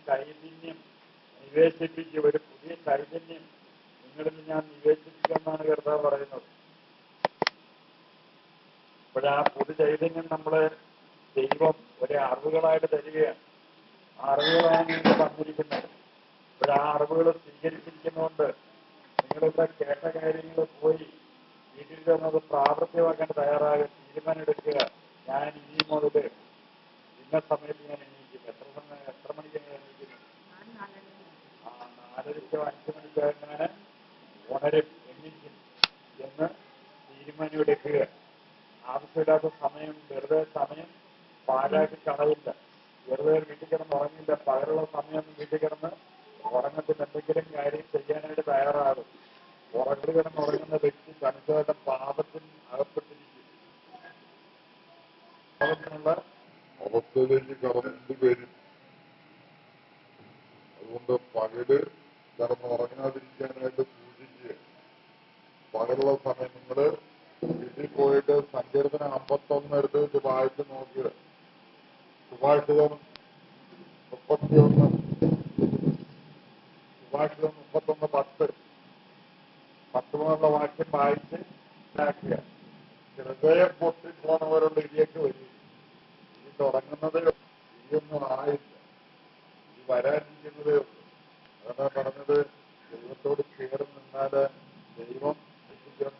ചൈതന്യം നിവേശിപ്പിക്കുക, ഒരു പുതിയ ചൈതന്യം നിങ്ങളിൽ ഞാൻ നിവേശിപ്പിക്കുമെന്നാണ് കർത്താവ് പറയുന്നത്. അപ്പോഴാ പുതു ചൈതന്യം നമ്മളെ ദൈവം ഒരേ അറിവുകളായിട്ട് തരികയാണ്. ആ അറിവുകളാണ് നിങ്ങൾ തന്നിരിക്കുന്നത്. അപ്പോഴാ അറിവുകൾ സ്വീകരിച്ചിരിക്കുന്നതുകൊണ്ട് നിങ്ങളിവിടെ കേട്ട കാര്യങ്ങൾ പോയി വീട്ടിൽ ചെന്നത് പ്രാവർത്തികമാക്കാൻ തയ്യാറാകാൻ തീരുമാനമെടുക്കുക. ഞാൻ ഇനി മുതൽ ഇന്ന സമയത്ത് ഞാൻ എണീക്കും. എത്ര മണിക്കാണ് എണീക്കുന്നത്? 4:30 5 മണിക്ക് ഞാൻ ഉണരും, എണീക്കും എന്ന് തീരുമാനമെടുക്കുക. ആവശ്യമില്ലാത്ത സമയം, വെറുതെ സമയം പാഴാക്കി കളയില്ല. വെറുതെ വീട്ടിൽ കിടന്ന് ഉറങ്ങില്ല. പകലുള്ള സമയം വീട്ടിൽ കിടന്ന് ഉറങ്ങത്തിന് എന്തെങ്കിലും കാര്യം ചെയ്യാനായിട്ട് തയ്യാറാകും. ഉറങ്ങി കിടന്ന് ഉറങ്ങുന്ന വ്യക്തി തനിച്ചായിട്ട് പാപത്തിൽ അകപ്പെട്ടിരിക്കും. പാപത്തിനുള്ള അവസ്ഥയിലേക്ക് കടന്നു വരും. അതുകൊണ്ട് പകല് കിടന്നുറങ്ങാതിരിക്കാനായിട്ട് സൂക്ഷിക്കുക. പകലുള്ള സമയം നിങ്ങള് വീട്ടിൽ പോയിട്ട് സങ്കീർത്തനം 51 എടുത്ത് വെച്ച് വായിച്ച് നോക്കുക. സുഭാഷിതം 31:10 മുതലുള്ള വാക്യം വായിച്ച് ഉണ്ടാക്കുക. ഹൃദയം പൊട്ടിപ്പോണവരുടെ ഇടിയൊക്കെ വരും. ഈ തുടങ്ങുന്നത് ഇതൊന്നും ആയില്ല, ഈ വരാനിരിക്കുന്നതേ ഉള്ളൂ. അതാണ് പറഞ്ഞത്, ദൈവത്തോട് ചേർന്ന് നിന്നാല് ദൈവം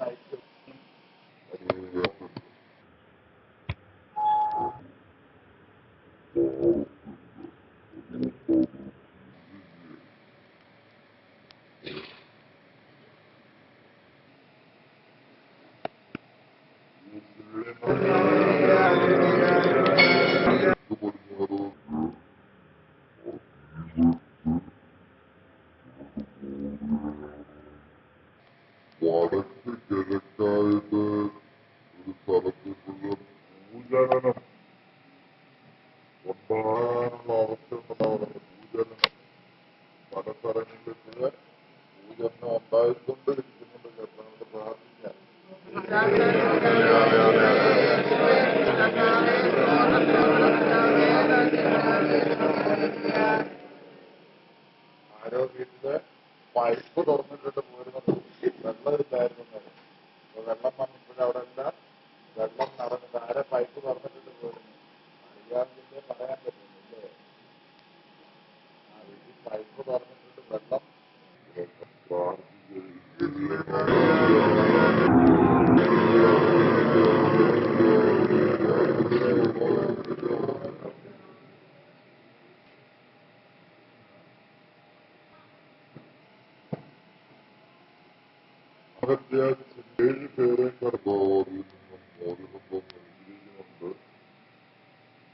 നയിക്കും. വടക്ക് കിഴക്കായിട്ട് ഒരു സ്ഥലത്തേക്കുള്ള ഭൂചലനം ഉണ്ടാകാനുള്ള അവസ്ഥ ഉണ്ടാവുന്നത്. ഭൂചലനം പല സ്ഥലങ്ങളിലേക്ക് ഭൂചലനം ഉണ്ടായിക്കൊണ്ടിരിക്കുന്നുണ്ട്. ഞങ്ങൾക്ക് പ്രാർത്ഥിക്കാം. ആരോ വീട്ടില് പൈപ്പ് തുറന്നിട്ടിട്ട് പോരുന്നത് വെള്ളമില്ലായിരുന്നത്. വെള്ളം വന്നപ്പോഴവിടെ എല്ലാം വെള്ളം നടന്നിട്ട് ആരെ പൈപ്പ് തുറന്നിട്ടിട്ട് പോരുന്നു അറിയാമെങ്കിലേ പറയാൻ പറ്റുന്നില്ലേ? ആ വീട്ടിൽ പൈപ്പ് തുറന്നിട്ടിട്ട് വെള്ളം അത്യാവശ്യം 7 പേരെ കർത്താവിൽ നിന്നും മോചനം നൽകിയിരിക്കുന്നുണ്ട്.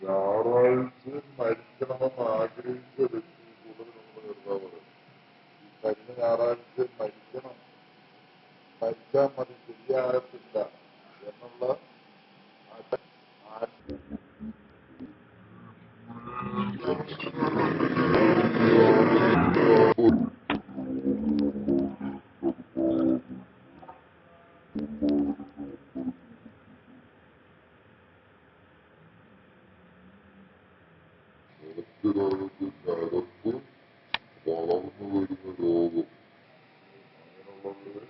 ഞായറാഴ്ച മരിക്കണമെന്ന് ആഗ്രഹിച്ച വ്യക്തി കൂടുതലുള്ള കർത്താവ് ഈ കഴിഞ്ഞ ഞായറാഴ്ച മരിച്ചാൽ മതി, ശരിയാകത്തില്ല എന്നുള്ള വളർന്നു വരുന്ന രോഗം അങ്ങനെയുള്ളവര്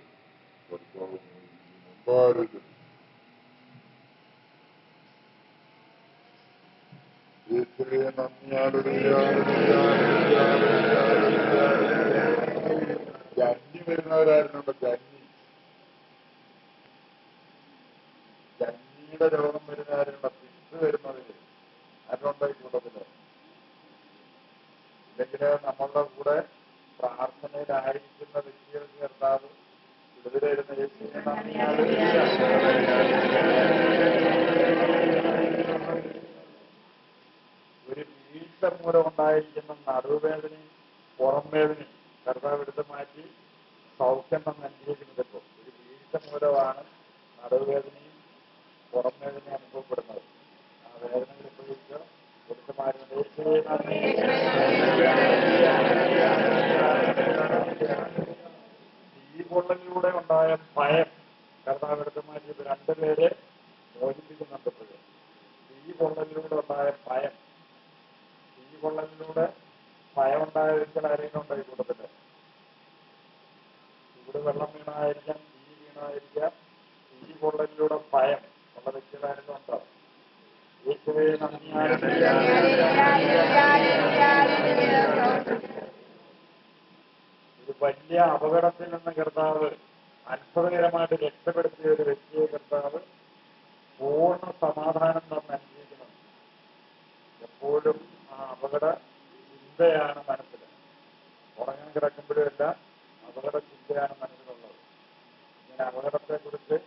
കർത്താവ് ഉണ്ടായിരിക്കും. ജന്നി വരുന്നവരായിരുന്നുണ്ട്. ജന്നിയുടെ രോഗം വരുന്നവരുണ്ട്. പിസ് വരുന്നവര് ആരുണ്ടായിട്ടുള്ളതില് ഇല്ലെങ്കിൽ നമ്മളുടെ കൂടെ പ്രാർത്ഥനയിലായിരിക്കുന്ന വ്യക്തികൾക്ക് കർത്താവ് വിടുതലായിരുന്ന യേശുവിനെ ഒരു വീഴ്ച മൂലം ഉണ്ടായിരിക്കുന്ന നടുവേദനയും പുറം വേദനയും കർത്താവ് എടുത്ത് മാറ്റി സൗഖ്യം നൽകിയിരിക്കുന്നത്. ഇപ്പോൾ ഒരു വീഴ്ച മൂലമാണ് നടുവേദനയും പുറം വേദനയും അനുഭവപ്പെടുന്നത്. ആ വേദനകൾ ഉപയോഗിച്ച് എടുത്ത് മാറ്റുന്നത് തീപൊള്ളലിലൂടെ ഉണ്ടായ ഭയം കർത്താവ് എടുത്ത് മാറ്റിയത് 2 പേരെ മോചിപ്പിക്കുന്നുണ്ട്. തീപൊള്ളലിലൂടെ ഉണ്ടായ ഭയം, തീപൊള്ളലിലൂടെ ഭയം ഉണ്ടായിരിക്കൽ ആരെങ്കിലും ഉണ്ടോ ഈ കൂട്ടത്തില്? ചൂട് വെള്ളം വീണായിരിക്കാം, തീ വീണായിരിക്കാം, തീ പൊള്ളലിലൂടെ ഭയം ഉള്ള വ്യക്തികളായിരുന്നു ഉണ്ടോ? യേശുവേ നന്ദി. ഒരു വലിയ അപകടത്തിൽ നിന്ന് കർത്താവ് അത്ഭുതകരമായിട്ട് രക്ഷപ്പെടുത്തിയ ഒരു വ്യക്തിയെ കർത്താവ് പൂർണ്ണ സമാധാനം തന്നെ അനുഭവിക്കണം. എപ്പോഴും ആ അപകട ചിന്തയാണ് മനസ്സിൽ. ഉറങ്ങാൻ കിടക്കുമ്പോഴും എല്ലാം അപകട ചിന്തയാണ് മനസ്സിലുള്ളത്. ഇങ്ങനെ അപകടത്തെക്കുറിച്ച്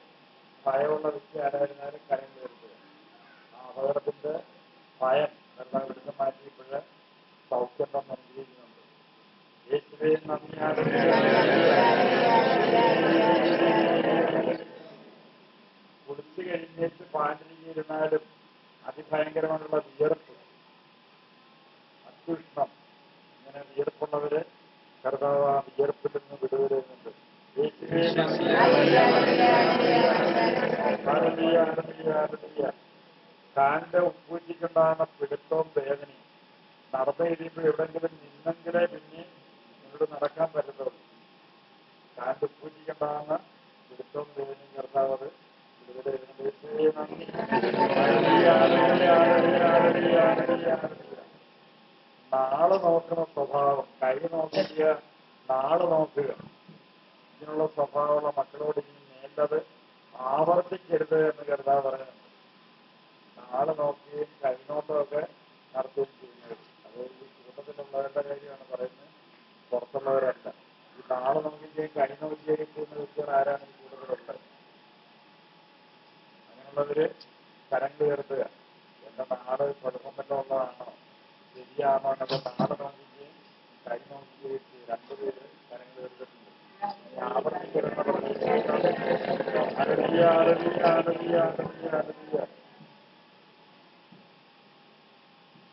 ഭയമുള്ള വ്യക്തി ആരായിരുന്നാലും കരം കയറുക. ആ അപകടത്തിന്റെ ഭയം എല്ലാം എടുത്ത് മാറ്റിയപ്പോൾ സൗഖ്യം തന്നെ അനുഭവിക്കുന്നുണ്ട്. യേശുവേ നന്ദിയാണ്. കുളിച്ചു കഴിഞ്ഞേച്ച് പാണ്ടിരിയിരുന്നാലും അതിഭയങ്കരമായിട്ടുള്ള വിയർപ്പ്, അത്യുഷ്ണം, ഇങ്ങനെ വിയർപ്പുള്ളവര് കർത്താവ് ആ വിയർപ്പിൽ നിന്ന് വിടുതലുന്നുണ്ട്. യേശുവേ കാലിന്റെ ഉപ്പൂറ്റിക്കുണ്ടാകുന്ന പിടുത്തവും വേദനയും നടന്നു കഴിയുമ്പോൾ എവിടെങ്കിലും നിന്നെങ്കിലേ പിന്നെ നിങ്ങളോട് നടക്കാൻ പറ്റത്തുള്ളൂ. കാലിന്റെ ഉപ്പൂറ്റിക്കുണ്ടാകുന്ന പിടുത്തവും വേദനയും കർത്താവ് അത് നാളെ നോക്കുന്ന സ്വഭാവം, കൈ നോക്കിയ നാളെ നോക്കുക, ഇതിനുള്ള സ്വഭാവമുള്ള മക്കളോട് ഇനി മേലത് ആവർത്തിക്കരുത് എന്ന് കർത്താവ് പറയുന്നുണ്ട്. നാളെ നോക്കുകയും കൈനോട്ടമൊക്കെ നടത്തുകയും ചെയ്യുന്നത് അത് ഈ കുടുംബത്തിലുള്ളവരുടെ കാര്യമാണ് പറയുന്നത്, പുറത്തുള്ളവരല്ല. ഈ നാളെ നോക്കുകയും കൈ നോക്കുകയും ചെയ്യുന്ന വ്യക്തികൾ ആരാണ് ഈ കൂടുതലുള്ളത്? അങ്ങനെയുള്ളവര് കരം കയറുക. എന്റെ നാട് കുഴപ്പമില്ലുള്ളതാണോ, ശരിയാണോ എന്നൊക്കെ നാട് നോക്കുകയും കൈ നോക്കുകയും ചെയ്യും. രണ്ടുപേര് കരം കയറിയിട്ടുണ്ട്.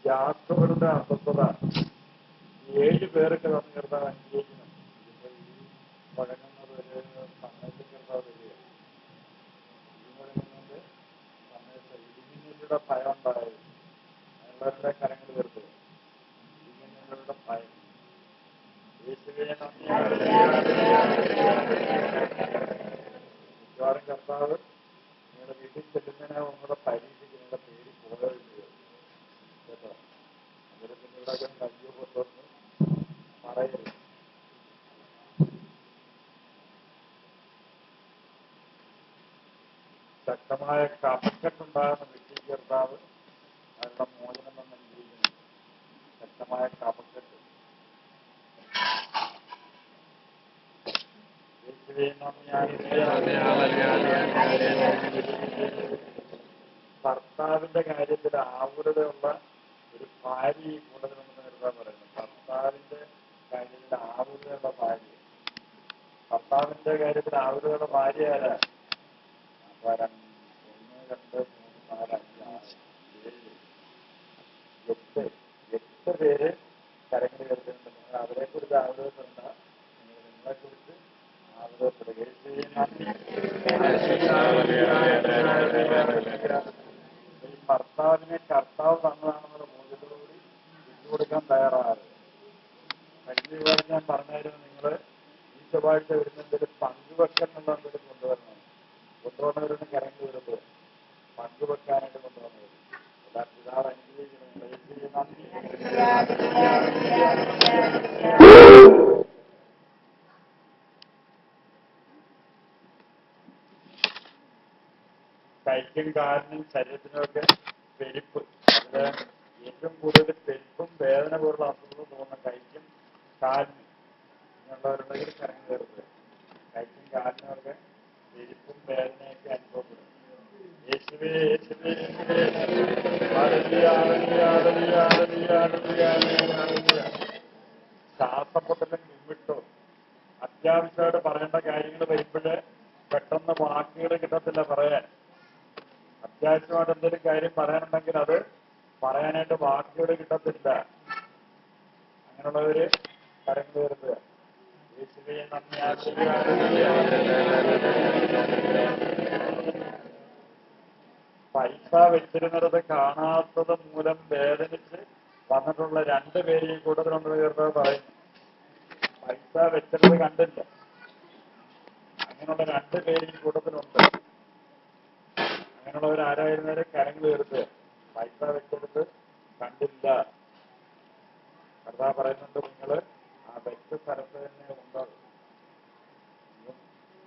യാത്രകളുടെ അസ്വസ്ഥത 7 പേർക്ക് തന്നു കർത്താവ് അംഗീകരിക്കണം. ഇപ്പൊ ഈ പഴങ്ങുന്നത് ഒരു സമയത്ത് കർത്താവ് വരിക, ഈ പഴങ്ങുന്നത് സമയത്ത് ഇടിമിന്നലുടെ ഭയം ഉണ്ടായത് അങ്ങനെയുള്ളവരുടെ കരങ്ങൾ തീർത്ത് ഇടിമിന്നലുടെ ഭയം. യേശുവേ മിക്കവാറും കർത്താവ് നിങ്ങളുടെ വീട്ടിൽ ചെല്ലുന്നതിനെ ഒന്നുകൂടെ പരീക്ഷിച്ച് നിങ്ങളുടെ പേര് പോയോ കേട്ടോ. അതിൽ നിങ്ങളുടെ കയ്യോ കൊണ്ടൊന്ന് പറയരുത്. ശക്തമായ കഫക്കെട്ടുണ്ടാകുന്ന വ്യക്തി കർത്താവ് അതിനുള്ള മോചനം എന്ന് അനുഭവിക്കുന്നു. ശക്തമായ കഫക്കെട്ട് ഭർത്താവിന്റെ കാര്യത്തിൽ ആകുലതയുള്ള ഒരു ഭാര്യ ഈ കൂടുതലെന്ന് കരുതാൻ പറയുന്നു. ഭർത്താവിന്റെ കാര്യത്തിൽ ആകുലതയുള്ള ഭാര്യ, ഭർത്താവിന്റെ കാര്യത്തിൽ ആകുലതയുള്ള ഭാര്യ ആരാ? 1, 2, 3, 4, 5, 6, 7, 8 പേര് കരങ്ങൾ കരുതുന്നുണ്ട്. നിങ്ങൾ അവരെക്കുറിച്ച് ആകുലതപ്പെടേണ്ട, നിങ്ങൾ നിങ്ങളെക്കുറിച്ച് ആകുലതപ്പെടുക. ഈ ഭർത്താവിനെ കർത്താവ് തന്നതാണെന്നുള്ള ബോധ്യത്തോടുകൂടി വിട്ടുകൊടുക്കാൻ തയ്യാറാകുക. കഴിഞ്ഞ ചൊവ്വാഴ്ച ഞാൻ പറഞ്ഞായിരുന്നു, നിങ്ങൾ ഈ ചൊവ്വാഴ്ച വരുന്നെന്തെങ്കിലും പങ്കുവെക്കൽ എന്നുള്ള എന്തെങ്കിലും കൊണ്ടുവരണം. കൊണ്ടുവന്നവരൊന്നും കരങ്ങൾ വരുന്നത് പങ്കുവെക്കാനായിട്ട് കൊണ്ടുവന്നത് എല്ലാ പിതാവ് അനുഗ്രഹിക്കുന്നു. കൈക്കും കാലിനും ശരീരത്തിനുമൊക്കെ പെരുപ്പ്, അതിൽ ഏറ്റവും കൂടുതൽ പെരുപ്പും വേദന പോലുള്ള അസുഖങ്ങളും തോന്നുന്ന കൈക്കും കാലിനും ഇങ്ങനെയുള്ളവരുണ്ടെങ്കിൽ കരങ്ങൾ കയറുന്നത്. കൈക്കും കാലിനുമൊക്കെ പെരുപ്പും വേദനയൊക്കെ അനുഭവപ്പെടും. യേശുവേ യേശുവേ ശ്വാസപ്പൊട്ടലും കുമ്മിട്ടോ അത്യാവശ്യമായിട്ട് പറയേണ്ട കാര്യങ്ങൾ വരുമ്പോഴേ പെട്ടെന്ന് വാക്കുകൾ കിട്ടത്തില്ല പറയാൻ. അത്യാവശ്യമായിട്ട് എന്തെങ്കിലും കാര്യം പറയാനുണ്ടെങ്കിൽ അത് പറയാനായിട്ട് വാക്കുകൾ കിട്ടത്തില്ല. അങ്ങനെയുള്ളവര് കരങ്ങൾ കയറുക. യേശുവേ പൈസ വെച്ചിരുന്നത് കാണാത്തത് മൂലം വേദനിച്ച് വന്നിട്ടുള്ള രണ്ടുപേര് ഈ കൂട്ടത്തിലുണ്ടെന്ന് കർത്താവ് പറയുന്നു. പൈസ വെച്ചത് കണ്ടില്ല. അങ്ങനെയുള്ള രണ്ടുപേര് ഈ കൂട്ടത്തിലുണ്ട്. അങ്ങനെയുള്ളവരാരായിരുന്നാലും കരങ്ങൾ ഉയർത്തുക. പൈസ വെച്ചെടുത്ത് കണ്ടില്ല. കർത്താവ് പറയുന്നുണ്ട്, നിങ്ങൾ ആ വെച്ച സ്ഥലത്ത് തന്നെ ഉണ്ടാകും.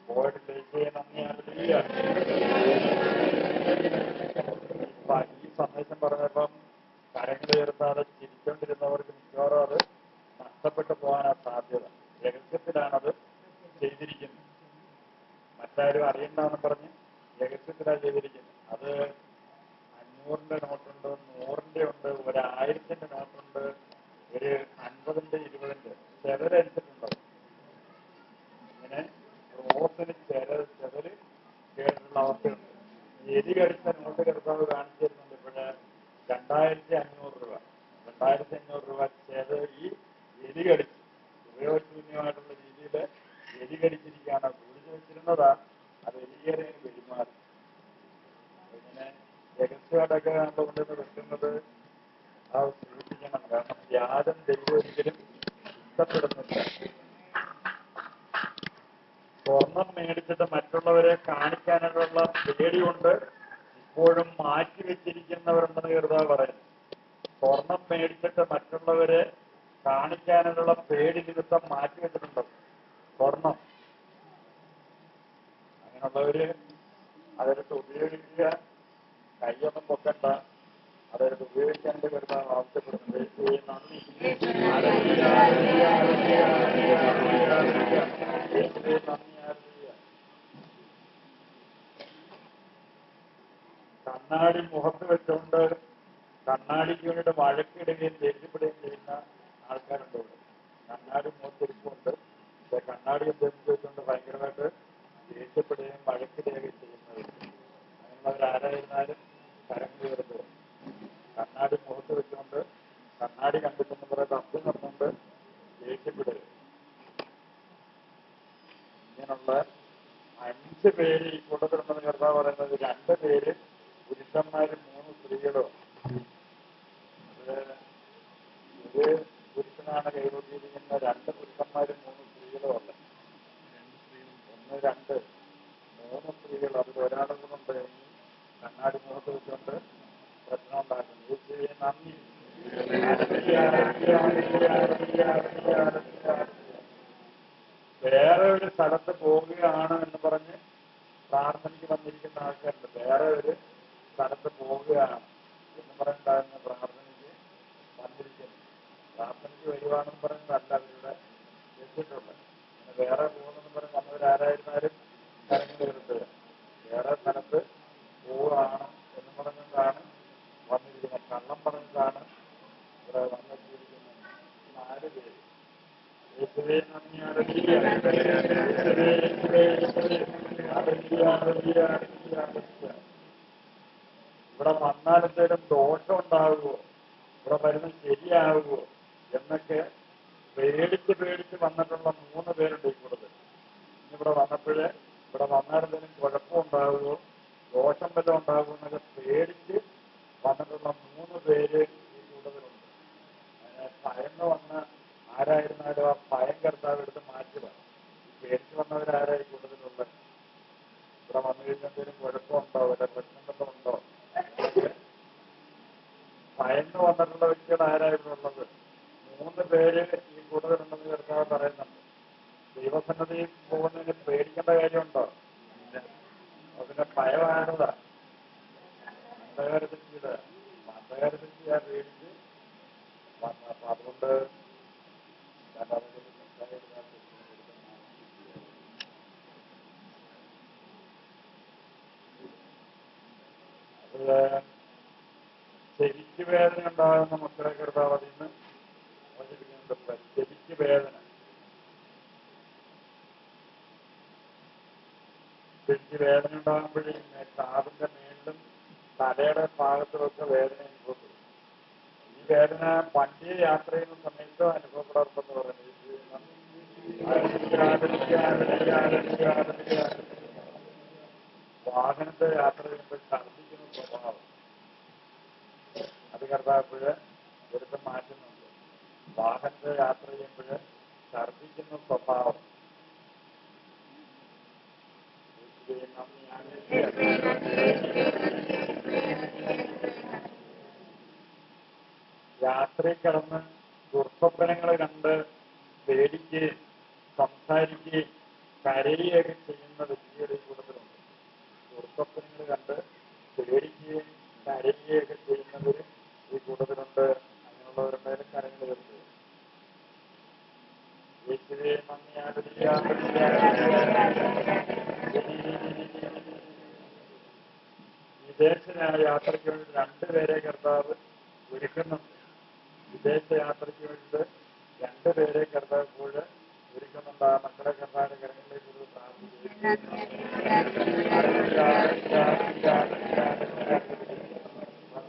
പോയിട്ടിലേക്ക് നന്ദി അറിയില്ല. ഈ സന്ദേശം പറഞ്ഞപ്പം കരങ്ങൾ ഉയർത്താതെ ചിരിച്ചോണ്ടിരുന്നവർക്ക് മിക്കവാറും അത് നഷ്ടപ്പെട്ടു പോകാനാ സാധ്യത. രഹസ്യത്തിലാണത് ചെയ്തിരിക്കുന്നത്. മറ്റാരും അറിയണ്ടെന്ന് പറഞ്ഞ് രഹസ്യത്തിലാണ് ചെയ്തിരിക്കുന്നത്. അത് 500-ന്റെ നോട്ടുണ്ട്, 100-ന്റെ ഉണ്ട്, 1000-ന്റെ നോട്ടുണ്ട്, ഒരു 50-ന്റെ 20-ന്റെ ചെതലടിച്ചിട്ടുണ്ടോ? ഇങ്ങനെ റോസിന് ചെതല് കേട്ടിട്ടുള്ള അവസ്ഥയുണ്ട്. എലി കടിച്ച നോട്ട് കർത്താവ് കാണിച്ചു തരുന്നുണ്ട്. ഇപ്പോഴ് 2500 രൂപ 2500 രൂപ ഈ എലി കടിച്ച് ഉപയോഗശൂന്യമായിട്ടുള്ള രീതിയിൽ എലി കടിച്ചിരിക്കുകയാണ്. കുഴിച്ചു വെച്ചിരുന്നതാ, അത് എലിയേറെ പെരുമാറി. ഇങ്ങനെ രഹസ്യമായിട്ടൊക്കെ കൊണ്ടുവന്ന് വെക്കുന്നത് അത് സൂക്ഷിക്കണം. കാരണം വ്യാജം ദൈവം ഒരിക്കലും ഇഷ്ടപ്പെടുന്നില്ല. സ്വർണം മേടിച്ചിട്ട് മറ്റുള്ളവരെ കാണിക്കാനുള്ള പേടി കൊണ്ട് ഇപ്പോഴും മാറ്റിവെച്ചിരിക്കുന്നവരുണ്ടെന്ന് കർത്താവ് പറയുന്നു. സ്വർണം മേടിച്ചിട്ട് മറ്റുള്ളവരെ കാണിക്കാനുള്ള പേടി നിമിത്തം മാറ്റിവെച്ചിട്ടുണ്ട് സ്വർണം. അങ്ങനെയുള്ളവര് അതെടുത്ത് ഉപയോഗിക്കുക. കൈയൊന്നും പൊക്കണ്ട, അതെടുത്ത് ഉപയോഗിക്കാൻ കർത്താവ് ആവശ്യപ്പെടുന്നുണ്ട്. നന്ദി. കണ്ണാടി മുഖത്ത് വെച്ചുകൊണ്ട് കണ്ണാടിക്ക് വേണ്ടിയിട്ട് വഴക്കിടുകയും ദേഷ്യപ്പെടുകയും ചെയ്യുന്ന ആൾക്കാരുണ്ട് ഇവിടെ. കണ്ണാടി മുഖത്തിരിപ്പുണ്ട്. കണ്ണാടി എന്തെന്ന് വെച്ചുകൊണ്ട് ഭയങ്കരമായിട്ട് ദേഷ്യപ്പെടുകയും വഴക്കിടുകയും ചെയ്യുന്നത്. അങ്ങനെയുള്ളവരാരായിരുന്നാലും കരങ്ങൾ ഉയർത്തുക. കണ്ണാടി മുഖത്ത് വെച്ചുകൊണ്ട് കണ്ണാടി കണ്ടിട്ടെന്ന് പറയുന്നത് അപ്പി നടന്നുകൊണ്ട് ദേഷ്യപ്പെടുക. ഇങ്ങനെയുള്ള 5 പേര് ഈ കൂട്ടത്തിലുണ്ടെന്ന് കർത്താവ് പറയുന്നത്. 2 പേര് പുരുഷന്മാരും 3 സ്ത്രീകളും. അത് ഒരു പുരുഷനാണ് കൈകൊണ്ടിരിക്കുന്ന 2 പുരുഷന്മാരും 3 സ്ത്രീകളും അല്ല. 1, 2, 3 സ്ത്രീകൾ. അതിൽ ഒരാളും കൂടെ കണ്ണാടി മുഖത്ത് വെച്ചുകൊണ്ട് പ്രശ്നം ഉണ്ടാക്കുന്നു. നന്ദി. വേറെ ഒരു സ്ഥലത്ത് പോവുകയാണ് എന്ന് പറഞ്ഞ് പ്രാർത്ഥനയ്ക്ക് വന്നിരിക്കുന്ന ആൾക്കാരുണ്ട്. വേറെ ഒരു സ്ഥലത്ത് പോവുകയാണ് എന്ന് പറഞ്ഞിട്ടായിരുന്നു പ്രാർത്ഥനയ്ക്ക് വന്നിരിക്കുന്നത്. പ്രാർത്ഥനയ്ക്ക് വരുവാണെന്ന് പറഞ്ഞതല്ല അവരുടെ വെച്ചിട്ടുള്ളത്. അങ്ങനെ വേറെ പോകുന്നെന്ന് പറഞ്ഞ് വന്നവരാരായിരുന്നാലും കരങ്ങൾ ഉയർത്തുക. വേറെ സ്ഥലത്ത് പോവുകയാണ് എന്ന് പറഞ്ഞിട്ടാണ് വന്നിരിക്കുന്നത്. കള്ളം പറഞ്ഞിട്ടാണ് ഇവിടെ വന്നെത്തിയിരിക്കുന്നത്. 4 പേര്. ഇവിടെ വന്നാലെന്തേലും ദോഷം ഉണ്ടാകുമോ, ഇവിടെ വരുന്നത് ശരിയാകുമോ എന്നൊക്കെ പേടിച്ച് വന്നിട്ടുള്ള 3 പേരുണ്ട് ഈ കൂടുതൽ. ഇന്നിവിടെ വന്നപ്പോഴേ ഇവിടെ വന്നാലെന്തേലും കുഴപ്പമുണ്ടാകുമോ, ദോഷം വല്ലതും ഉണ്ടാകുമോ എന്നൊക്കെ പേടിച്ച് വന്നിട്ടുള്ള 3 പേര് ഈ കൂടുതലുണ്ട്. ഭയന്ന് വന്ന ആരായിരുന്നാലും ആ ഭയം കർത്താവ് എടുത്ത് മാറ്റുക. പേടിച്ച് വന്നവരാരായി കൂടുതലുള്ളത്? ഇവിടെ വന്നു കഴിഞ്ഞാൽ എന്തെങ്കിലും കുഴപ്പമുണ്ടോ, വല്ല പ്രശ്നങ്ങളുണ്ടോ? ഭയന്ന് വന്നിട്ടുള്ള വ്യക്തികൾ ആരായിരുന്നു ഉള്ളത്? 3 പേര് ഈ കൂടുതലുണ്ടെന്ന് കർത്താവ് പറയുന്നുണ്ട്. ദൈവസന്നദ്ധിയിൽ പോകുന്നതിന് പേടിക്കേണ്ട കാര്യമുണ്ടോ? അതിന്റെ ഭയമാണതാ. മന്ദകാരത്തിൻ്റെ പേടിച്ച് വന്നു. അപ്പൊ അതുകൊണ്ട് ചെവിക്ക് വേദന ഉണ്ടാകുന്ന മക്കളെ കർത്താവ് അതിന്ന് വന്നിരിക്കുന്നുണ്ട്. ചെവിക്ക് വേദന, ചെവിക്ക് വേദന ഉണ്ടാകുമ്പോഴേ കാതിന്റെ മേലിലും തലയുടെ ഭാഗത്തുമൊക്കെ വേദന അനുഭവപ്പെടും. ഈ വേദന വണ്ടിയെ യാത്ര ചെയ്യുന്ന സമയത്ത് അനുഭവപ്പെടാറുണ്ടെന്ന് പറയുന്നത്. വാഹനത്തെ യാത്ര ചെയ്യുമ്പോൾ ഛർദ്ദിക്കുന്ന സ്വഭാവം അത് കർത്താവ് ഒരുത്തം മാറ്റുന്നുണ്ട്. വാഹനത്തെ യാത്ര ചെയ്യുമ്പോൾ ഛർദ്ദിക്കുന്ന സ്വഭാവം യാത്രയിൽ കിടന്ന് ദുർസ്വപ്നങ്ങൾ കണ്ട് പേടിക്കുകയും സംസാരിക്കുകയും കരയുകയൊക്കെ ചെയ്യുന്ന വ്യക്തിയുടെ കൂട്ടത്തിലുണ്ട്. ദുർസ്വപ്നങ്ങൾ കണ്ട് പേടിക്കുകയും കരയുകയൊക്കെ ചെയ്യുന്നവർ ഈ കൂട്ടത്തിലുണ്ട്. അങ്ങനെയുള്ളവരുടെ കരങ്ങൾ വരുന്നത് വിദേശ യാത്രയ്ക്ക് വേണ്ടി രണ്ടുപേരെ കർത്താവ് ഒരുക്കുന്നുണ്ട്. വിദേശ യാത്രയ്ക്ക് വേണ്ടി രണ്ടുപേരെ കർത്താവ് ഇപ്പോൾ ഒരുക്കുന്നുണ്ട്. ആ മക്കളെ കർത്താവിന്റെ കരങ്ങളിലേക്ക് ഒരു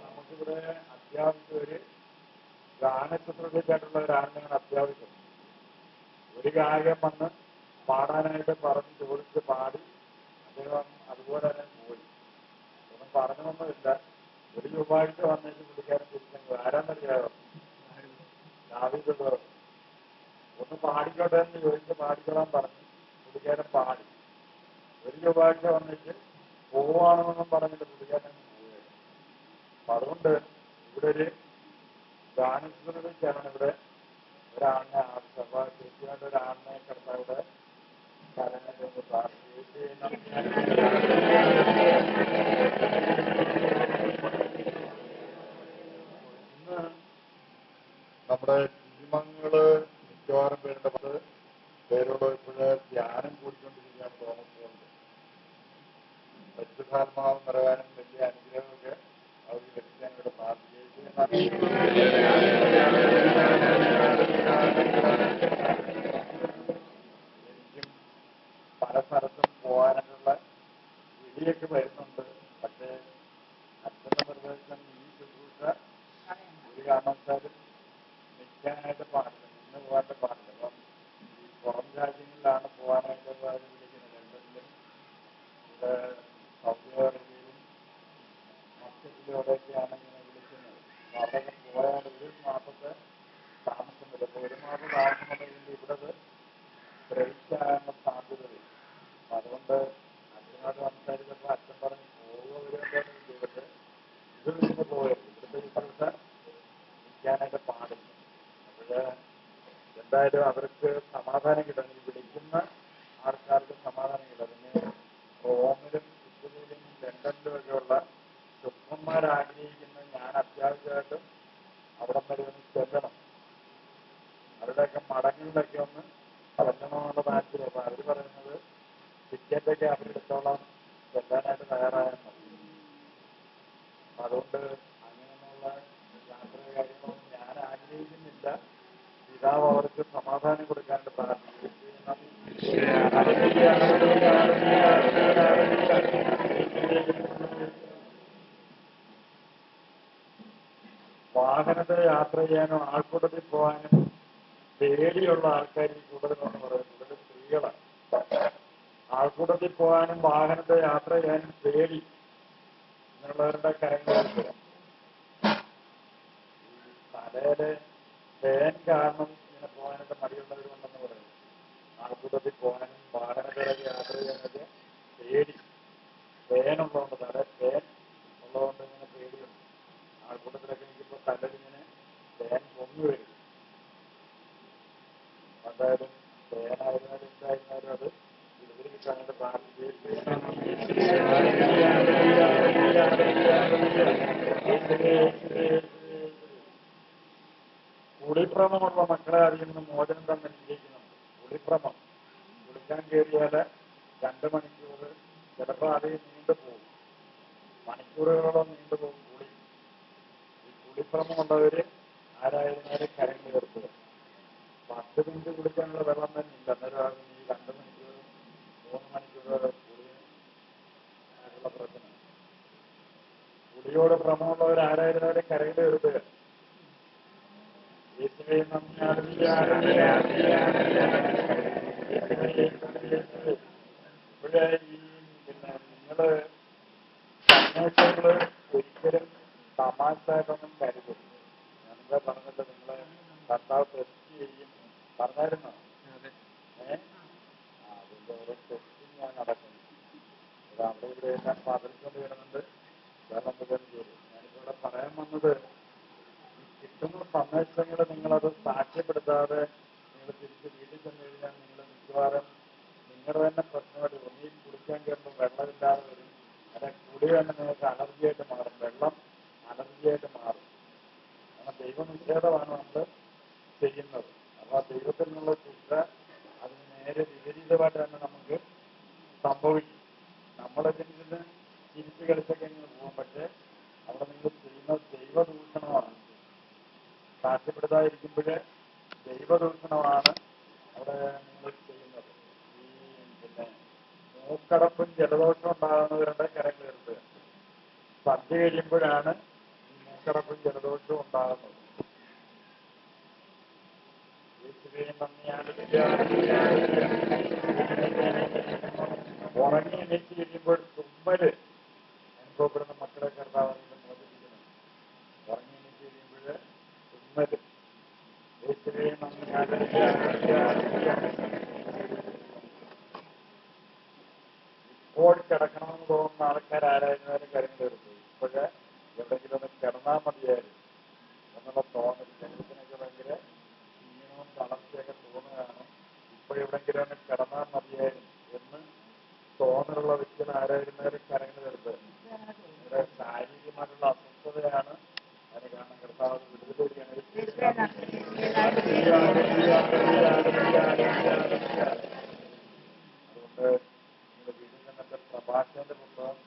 നമുക്കിവിടെ അത്യാവശ്യം ഒരു ഗാനശുശ്രൂഷയ്ക്കായിട്ടുള്ള ഒരു ആനന്ദങ്ങൾ അത്യാവശ്യം. ഒരു ഗായകൻ വന്ന് പാടാനായിട്ട് പറഞ്ഞ് ചോദിച്ച് പാടി അദ്ദേഹം അതുപോലെ തന്നെ പോയി. ഒന്നും പറഞ്ഞൊന്നുമില്ല. ഒരു ചൊവ്വാഴ്ച വന്നേക്ക് പുള്ളിക്കാരൻ തിരിച്ചു. ആരാന്നറിയാമോ? ദാവീദ്. ഒന്ന് പാടിക്കോട്ടെ എന്ന് ചോദിച്ച് പാടിക്കോളാൻ പറഞ്ഞു. പുള്ളിക്കാരൻ പാടി. ഒരു ചൊവ്വാഴ്ച വന്നേക്ക് പോവാണെന്നൊന്നും പറഞ്ഞിട്ട് പുള്ളിക്കാരൻ പോവുകയാണ്. അപ്പൊ അതുകൊണ്ട് ഇവിടെ ഒരു ഗാനശുശ്രൂഷയ്ക്കാണ് ഇവിടെ ഒരാളിനെ ആവശ്യം. അപ്പൊ തീർച്ചയായിട്ടും ഒരാളിനെ കർത്താവിടെ കരങ്ങളിലൊന്ന് ഇന്ന് നമ്മുടെ ടീമംഗങ്ങള് മിക്കവാറും പേരുടെ പേരോട് ഇപ്പോഴ് ധ്യാനം കൂടിക്കൊണ്ടിരിക്കുകയാണ് തോന്നുന്നുണ്ട്. പരിശുദ്ധാത്മാവ് നിറയാനും വലിയ അനുഗ്രഹമൊക്കെ അവർക്ക് ലഭിക്കാൻ ഇവിടെ പ്രാർത്ഥിക്കുകയും എനിക്കും പല സ്ഥലത്തും പോകാനുള്ള വിളിയൊക്കെ വരുന്നുണ്ട്. പക്ഷേ അച്ഛന്റെ നിർദ്ദേശം ഈ ശുശ്രൂഷ ഒരു കാരണവശാലും നിൽക്കാനായിട്ട് പാടില്ല, നിന്ന് പോകാനായിട്ട് പാടില്ല. അപ്പം ഈ പുറം രാജ്യങ്ങളിലാണ് പോകാനായിട്ട് വിളിക്കുന്നത്. ലണ്ടനിലും ഇവിടെ സൗദി അറേബ്യയിലും മസ്കറ്റിലും അവിടെയൊക്കെയാണ് ഇങ്ങനെ വിളിക്കുന്നത്. അപ്പൊ അവിടെയൊക്കെ പോയാൽ ഒരു മാസത്തെ താമസം വരും. അപ്പോൾ ഒരു മാസം താമസമുണ്ടെങ്കിൽ ഇവിടെ ബ്രേക്കാകാനുള്ള സാധ്യതയില്ല. അപ്പം അതുകൊണ്ട് അച്ഛനോട് സംസാരിച്ചപ്പോൾ അച്ഛൻ പറഞ്ഞ് പോവുക വരുമെന്ന് ചെയ്തിട്ട് ഇതിൽ നിന്ന് പോയത് ഇവിടുത്തെ ശുശ്രൂഷ നിൽക്കാനായിട്ട് പാടില്ല. അപ്പോഴ് എന്തായാലും അവർക്ക് സമാധാനം കിട്ടും. ഈ വിളിക്കുന്ന ആൾക്കാർക്ക് സമാധാനം കിട്ടും. പിന്നെ റോമിലും ഇറ്റലിയിലും ലണ്ടനിലും ഒക്കെയുള്ള ശുദ്ധന്മാരാഗ്രഹിക്കുന്ന ഞാൻ അത്യാവശ്യമായിട്ടും അവിടെ വരെ ഒന്ന് ചെല്ലണം, അവരുടെയൊക്കെ മടങ്ങളിലൊക്കെ ഒന്ന് ചെല്ലണമെന്നുള്ള താല്പര്യം. അപ്പൊ അവര് പറയുന്നത് ടിക്കറ്റൊക്കെ അവരെടുത്തോളം ചെല്ലാനായിട്ട് തയ്യാറായാൽ മതി. അപ്പൊ അതുകൊണ്ട് അങ്ങനെയുള്ള യാത്ര കാര്യങ്ങളൊന്നും ഞാൻ ആഗ്രഹിക്കുന്നില്ല. പിതാവ് അവർക്ക് സമാധാനം കൊടുക്കാനായിട്ട് പ്രാർത്ഥിക്കും. വാഹനത്തെ യാത്ര ചെയ്യാനും ആൾക്കൂട്ടത്തിൽ പോകാനും പേടിയുള്ള ആൾക്കാർ ഈ കൂടുതലെന്ന് പറയുന്നത് സ്ത്രീകളാണ്. ആൾക്കൂട്ടത്തിൽ പോകാനും വാഹനത്തെ യാത്ര ചെയ്യാനും പേടി എന്നുള്ളവരുടെ കരങ്ങളിൽ തലയിലെ പേൻ കാരണം ഇങ്ങനെ പോകാനൊക്കെ മടിയുള്ളവരുണ്ടെന്ന് പറയുന്നു. ആൾക്കൂട്ടത്തിൽ പോകാനും വാഹനത്തിലൊക്കെ യാത്ര ചെയ്യാനൊക്കെ പേടി, പേനുള്ളതുകൊണ്ട്, തല പേൻ ഉള്ളതുകൊണ്ട് ഇങ്ങനെ പേടിയുണ്ട്. ആൾക്കൂട്ടത്തിലൊക്കെ എനിക്കിപ്പോൾ തലയിലിങ്ങനെ പേൻ പൊങ്ങി വരും. എന്തായാലും പേനായിരുന്നാലും എന്തായിരുന്നാലും അത് ഇവര് കിട്ടാനായിട്ട് കുളിഭ്രമമുള്ള മക്കളെ അതിൽ നിന്ന് മോചനം തന്നെ നിശ്ചയിക്കുന്നുണ്ട്. കുളിഭ്രമം, കുളിക്കാൻ കയറിയാൽ 2 മണിക്കൂർ, ചിലപ്പോൾ അത് നീണ്ടുപോകും, മണിക്കൂറുകളോളം നീണ്ടുപോകും കുളി. ഈ കുളിഭ്രമമുള്ളവർ ആരായിരുന്നാലും കരങ്ങൾ ചേർക്കുക. 10 മിനിറ്റ് കുളിക്കാനുള്ള വെള്ളം തന്നെ ഇല്ല. അന്നേരം ഈ 2 മണിക്കൂർ 3 മണിക്കൂർ കുളി ആയിട്ടുള്ള പ്രശ്നം. കുളിയോട് ഭ്രമമുള്ളവർ ആരായിരുന്നാലും കരയിൽ എടുക്കുക. ഇപ്പോഴേ ഈ നിങ്ങള് സന്ദേശങ്ങള് ഒരിക്കലും തമാശായിട്ടൊന്നും കരുതരുത്. ഞാനെന്താ പറഞ്ഞത്, ചെയ്യും പറഞ്ഞായിരുന്നോ? അതിന്റെ ഓരോ ടെസ്റ്റിംഗ് ഞാൻ നടക്കുന്നു. അത് അവിടെ ഇവിടെ എല്ലാം പതറിക്കൊണ്ട് കിടന്നുണ്ട്. വേറെ എന്തെങ്കിലും ചെയ്തു. ഞാനിപ്പോ ഇവിടെ പറയാൻ വന്നത്, ഈ കിട്ടുന്ന സന്ദേശങ്ങൾ നിങ്ങളത് സാക്ഷ്യപ്പെടുത്താതെ നിങ്ങൾ തിരിച്ച് വീട്ടിൽ ചെന്ന് കഴിഞ്ഞാൽ നിങ്ങൾ മിക്കവാറും നിങ്ങളുടെ തന്നെ പ്രശ്നമായിട്ട് ഒന്നിൽ കുടിക്കാൻ കയറുമ്പോൾ വെള്ളമില്ലാതെ വരും. അല്ലെ കുടി തന്നെ നിങ്ങൾക്ക് അലർജിയായിട്ട് മാറും. വെള്ളം അലർജിയായിട്ട് മാറും. കാരണം ദൈവനിഷേധമാണ് നമ്മൾ ചെയ്യുന്നത്. അപ്പോൾ ആ ദൈവത്തിൽ നിന്നുള്ള ശിക്ഷ അതിന് നേരെ വിപരീതമായിട്ട് തന്നെ നമുക്ക് സംഭവിക്കും. നമ്മളതിൽ നിന്ന് ചിരിച്ചു കളിച്ചൊക്കെ ഇങ്ങനെ പോകും. പക്ഷേ അവിടെ നിങ്ങൾ ചെയ്യുന്നത് ദൈവദൂഷണമാണ്. സാക്ഷ്യപ്പെടുത്താതിരിക്കുമ്പോൾ ദൈവദൂഷണമാണ് അവിടെ നിങ്ങൾ ചെയ്യുന്നത്. ഈ പിന്നെ മൂക്കടപ്പും ജലദോഷവും ഉണ്ടാകുന്നവരുടെ കരങ്ങളെടുത്ത് സന്ധ്യ കഴിയുമ്പോഴാണ് ഈ മൂക്കടപ്പും ജലദോഷവും ഉണ്ടാകുന്നത്. ഉറങ്ങി എണീറ്റ് കഴിയുമ്പോൾ തുമ്മല് അനുഭവപ്പെടുന്ന മക്കളെ കർത്താവിനെ മോചിപ്പിക്കണം. ഉറങ്ങി എണീറ്റ് കഴിയുമ്പോൾ തുമ്മല് ഇപ്പോൾ കിടക്കണമെന്ന് തോന്നുന്ന ആൾക്കാരായിരുന്നാലും കാര്യങ്ങൾ എടുത്തു. ഇപ്പോഴ് എവിടെയെങ്കിലും ഒന്ന് കിടന്നാൽ മതിയായിരുന്നു എന്നുള്ള തോന്നൽ. ശരീരത്തിനൊക്കെ ഭയങ്കര ക്ഷീണവും തളർച്ചയൊക്കെ തോന്നുകയാണ്. ഇപ്പോഴെവിടെയെങ്കിലും ഒന്ന് കിടന്നാൽ മതിയായിരുന്നു എന്ന് തോന്നലുള്ള വ്യക്തികൾ ആരായിരുന്നാലും കാര്യങ്ങൾ എടുത്ത് ഇവിടെ ശാരീരികമായിട്ടുള്ള അസ്വസ്ഥതയാണ്. അതിന് കാരണം കർത്താവ് വിടുതലൂടെയാണ്. അതുകൊണ്ട് നിങ്ങൾ വീട്ടിൽ നിന്നൊക്കെ പ്രഭാഷകന്റെ പുസ്തകം,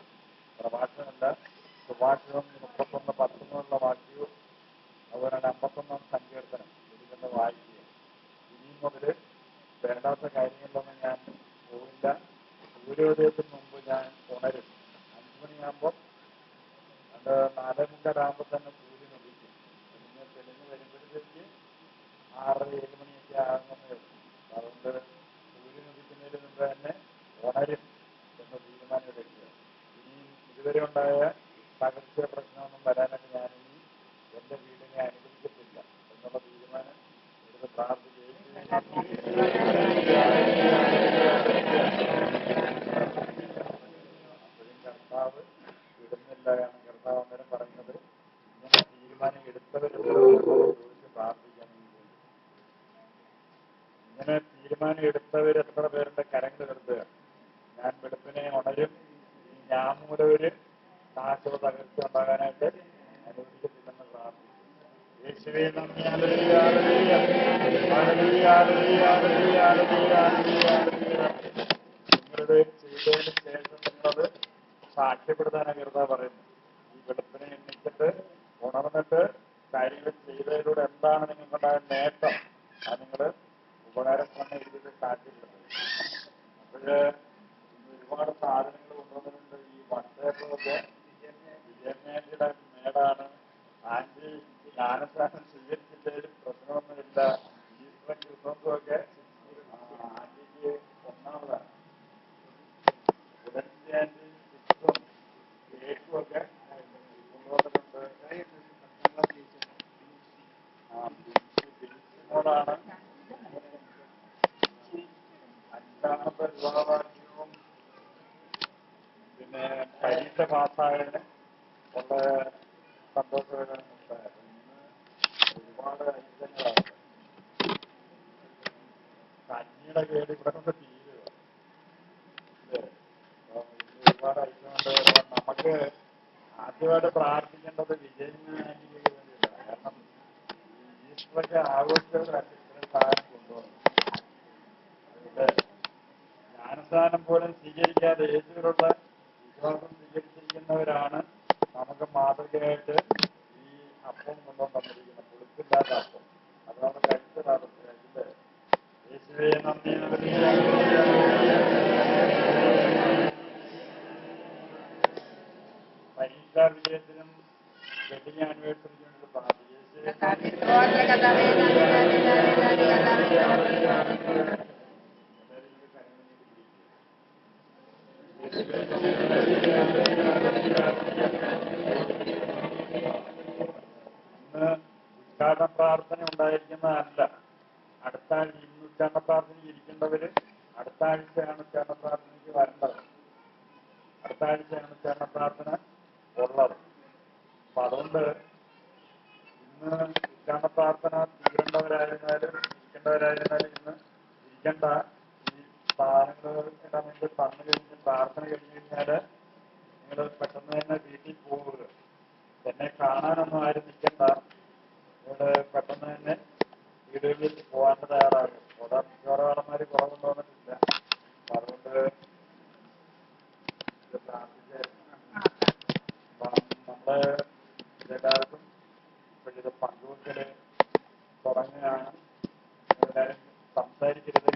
പ്രഭാഷകനല്ല സുഭാഷിതം 31:10 വാക്യവും അതുപോലെ 51 സങ്കീർത്തനം ഇതിൽ വായിക്കുക. ഇനി മുതൽ വേണ്ടാത്ത കാര്യങ്ങളിലൊന്നും ഞാൻ പോവില്ല. സൂര്യോദയത്തിന് മുമ്പ് ഞാൻ ഉണരും. 5 മണിയാകുമ്പോൾ അത് 4:45 തന്നെ സൂര്യൻ ഉദിക്കും. പിന്നെ തെളിഞ്ഞ് വരുമ്പോഴത്തേക്ക് 6-7 മണിയൊക്കെ ആകുന്നേ ഉള്ളൂ. അതുകൊണ്ട് സൂര്യൻ ഉദിക്കുന്നതിന് മുമ്പ് തന്നെ ഉണരും എന്ന തീരുമാനം എടുക്കുക. ഇനിയും ഇതുവരെ ഉണ്ടായ തകർച്ച പ്രശ്നമൊന്നും വരാനൊക്കെ ഞാനിനി എൻ്റെ വീടിനെ അനുവദിക്കത്തില്ല എന്നുള്ള തീരുമാനം എടുത്ത് പ്രാർത്ഥിക്കുകയും അപ്പോഴും കർത്താവ് വിടുന്നില്ല. കാരണം കർത്താവ് അന്നേരം പറയുന്നത് ഇങ്ങനെ തീരുമാനം എടുത്തവരെക്കുറിച്ച് പ്രാർത്ഥിക്കാൻ വേണ്ടി. ഇങ്ങനെ തീരുമാനം എടുത്തവരെത്ര പേരുടെ കരങ്ങൾ എടുത്തുക. ഞാൻ വെളുപ്പിനെ ഉണരും. ഈ ഞാൻ മൂലവര് നാശവ തകർച്ച ഉണ്ടാകാനായിട്ട് അനുവദിക്കത്തില്ലെന്ന് പ്രാർത്ഥിക്കും. യേശുവേ നന്ദി. നിങ്ങളുടെ ചെയ്തതിന് ശേഷം നിങ്ങളത് സാക്ഷ്യപ്പെടുത്താനാണ് കർത്താവ് പറയുന്നത്. ഈ വെളുപ്പിനെ എണ്ണിച്ചിട്ട് ഉണർന്നിട്ട് കാര്യങ്ങൾ ചെയ്തതിലൂടെ എന്താണ് നിങ്ങൾക്കുണ്ടായ നേട്ടം അത് നിങ്ങൾ ഉപകാരം തന്നെ ഇതിൽ സാക്ഷ്യപ്പെടുത്തുന്നത്. അപ്പോഴ് ഒരുപാട് സാധനങ്ങൾ കൊണ്ടുവന്നിട്ടുണ്ട്. ഈ വൺപേപ്പറൊക്കെ വിജയമേഖലയുടെ മേടാണ്. ആന്റി ജ്ഞാനസ്ഥാനം സ്വീകരിച്ചില്ലേലും പ്രശ്നമൊന്നുമില്ല. ഈസ്റ്റർ ക്രിസ്മസുമൊക്കെ ആന്റിക്ക് ഒന്നാമതാണ്. ഉടനെ ആന്റി ക്രിസ്തും കേക്കുമൊക്കെ കൊണ്ടുവന്നിട്ടുണ്ട്. ബിൻസിനോടാണ് 5ാമത്തെ വിവാഹവാക്യവും പിന്നെ പരീക്ഷ പാസ്സായതിന് ഉള്ള സന്തോഷകരമുണ്ടായിരുന്നു. ഇന്ന് ഒരുപാട് ഐറ്റങ്ങളാണ്. കഞ്ഞിയുടെ കേട് ഇവിടെ കൊണ്ട് തീരുക അല്ലേ. ഒരുപാട് ഐറ്റമുണ്ട്. നമുക്ക് ആദ്യമായിട്ട് പ്രാർത്ഥിക്കേണ്ടത് വിജയത്തിന് വേണ്ടിയിട്ടാണ്. കാരണം ഈ ഈസ്റ്ററൊക്കെ ആഘോഷിച്ചവരല്ല ഇത്രയും സാധനം കൊണ്ടുവന്നു. അതുകൊണ്ട് ജ്ഞാനസ്ഥാനം പോലും സ്വീകരിക്കാതെ യേശുവിലുള്ള വിശ്വാസം സ്വീകരിച്ചിരിക്കുന്നവരാണ് നമുക്ക് മാതൃകയായിട്ട് ഈ അപ്പം കൊണ്ടുവന്നിരിക്കുന്നത്. പുളിപ്പില്ലാത്ത അപ്പം. അത് നമ്മൾ കഴിച്ചതാണല്ലേ. യേശുവേ നന്ദി. പരീക്ഷാ വിജയത്തിനും വെഡിങ് ആനിവേഴ്സറിക്കും വേണ്ടി പ്രാർത്ഥിക്കും. ഇന്ന് ഉദ്ഘാടന പ്രാർത്ഥന ഉണ്ടായിരിക്കുന്നതല്ല. അടുത്ത ആഴ്ച ഇന്ന് ഉച്ചാരണ പ്രാർത്ഥനയ്ക്ക് ഇരിക്കേണ്ടവര് അടുത്ത ആഴ്ചയാണ് ഉച്ചാരണ പ്രാർത്ഥനയ്ക്ക് വരേണ്ടത്. അടുത്ത ആഴ്ചയാണ് ഉച്ചാരണ പ്രാർത്ഥന ഉള്ളത്. അപ്പൊ അതുകൊണ്ട് ഇന്ന് ഉച്ചാരണ പ്രാർത്ഥന ഇരിക്കേണ്ടവരായിരുന്നാലും ഇന്ന് ഇരിക്കേണ്ട. ഈ സ്ഥാനങ്ങൾ വേണ്ടി തന്നു കഴിഞ്ഞ് പ്രാർത്ഥന കഴിഞ്ഞ് കഴിഞ്ഞാൽ നിങ്ങൾ പെട്ടെന്ന് തന്നെ വീട്ടിൽ പോവുക. എന്നെ കാണാനൊന്നും ആരും നിൽക്കണ്ട. നിങ്ങൾ പെട്ടെന്ന് തന്നെ വീടുകളിൽ പോകാൻ തയ്യാറാകും. ചോറവാളന്മാർ കുറവുണ്ടോ എന്നിട്ടില്ല. അപ്പൊ അതുകൊണ്ട് പ്രാർത്ഥിച്ച് നമ്മള് എല്ലാവർക്കും ഇത് പങ്കുവെക്കൽ തുടങ്ങുകയാണ്. എല്ലാവരും സംസാരിക്കരുത്.